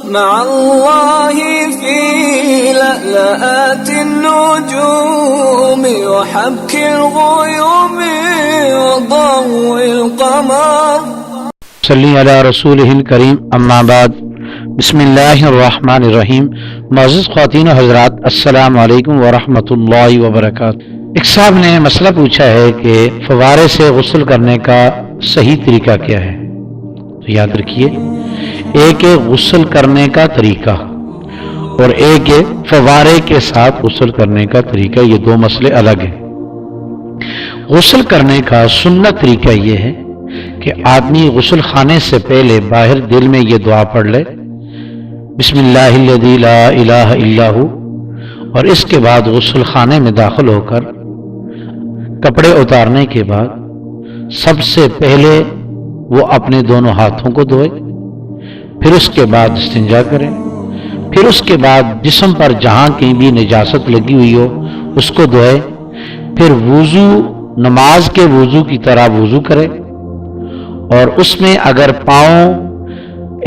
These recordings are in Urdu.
مع الله في لألآت النجوم وحبك الغيوم وضوء القمر. صلی علی رسولہ الکریم. اما بعد. بسم اللہ الرحمن الرحیم. معزز خواتین و حضرات، السلام علیکم ورحمۃ اللہ وبرکاتہ. ایک صاحب نے مسئلہ پوچھا ہے کہ فوارے سے غسل کرنے کا صحیح طریقہ کیا ہے. تو یاد رکھیے، ایک ہے غسل کرنے کا طریقہ اور ایک ہے فوارے کے ساتھ غسل کرنے کا طریقہ. یہ دو مسئلے الگ ہیں. غسل کرنے کا سنت طریقہ یہ ہے کہ آدمی غسل خانے سے پہلے باہر دل میں یہ دعا پڑھ لے، بسم اللہ الذی لا الہ الا ہو، اور اس کے بعد غسل خانے میں داخل ہو کر کپڑے اتارنے کے بعد سب سے پہلے وہ اپنے دونوں ہاتھوں کو دھوئے، پھر اس کے بعد استنجا کرے، پھر اس کے بعد جسم پر جہاں کہیں بھی نجاست لگی ہوئی ہو اس کو دھوئے، پھر وضو نماز کے وضو کی طرح وضو کرے، اور اس میں اگر پاؤں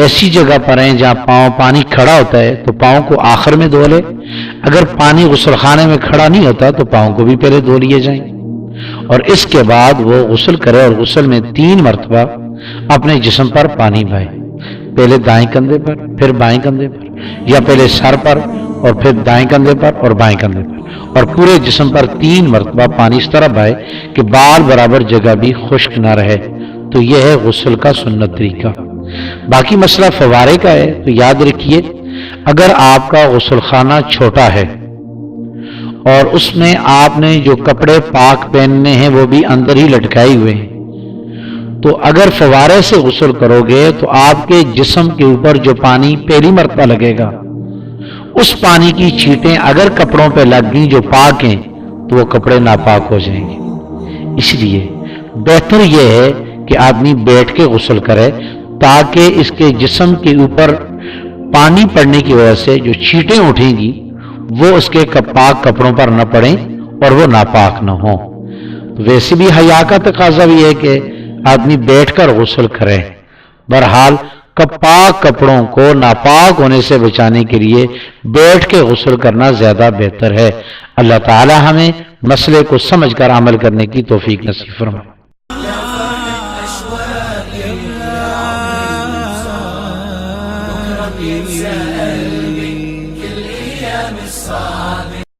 ایسی جگہ پر ہیں جہاں پانی کھڑا ہوتا ہے تو پاؤں کو آخر میں دھو لے. اگر پانی غسل خانے میں کھڑا نہیں ہوتا تو پاؤں کو بھی پہلے دھو لیے جائیں، اور اس کے بعد وہ غسل کرے اور غسل میں 3 مرتبہ اپنے جسم پر پانی بہائے. پہلے دائیں کندھے پر، پھر بائیں کندھے پر، یا پہلے سر پر اور پھر دائیں کندھے پر اور بائیں کندھے پر، اور پورے جسم پر 3 مرتبہ پانی اس طرح بہائے کہ بال برابر جگہ بھی خشک نہ رہے. تو یہ ہے غسل کا سنت طریقہ. باقی مسئلہ فوارے کا ہے. تو یاد رکھیے، اگر آپ کا غسل خانہ چھوٹا ہے اور اس میں آپ نے جو کپڑے پاک پہننے ہیں وہ بھی اندر ہی لٹکائے ہوئے ہیں، تو اگر فوارے سے غسل کرو گے تو آپ کے جسم کے اوپر جو پانی پہلی مرتبہ لگے گا اس پانی کی چھینٹیں اگر کپڑوں پہ لگ گئیں جو پاک ہیں تو وہ کپڑے ناپاک ہو جائیں گے. اس لیے بہتر یہ ہے کہ آدمی بیٹھ کے غسل کرے تاکہ اس کے جسم کے اوپر پانی پڑنے کی وجہ سے جو چھینٹیں اٹھیں گی وہ اس کے پاک کپڑوں پر نہ پڑیں اور وہ ناپاک نہ ہوں. ویسے بھی حیا کا تقاضا بھی ہے کہ آدمی بیٹھ کر غسل کرے. بہرحال پاک کپڑوں کو ناپاک ہونے سے بچانے کے لیے بیٹھ کے غسل کرنا زیادہ بہتر ہے. اللہ تعالی ہمیں مسئلے کو سمجھ کر عمل کرنے کی توفیق نصیب فرمائے.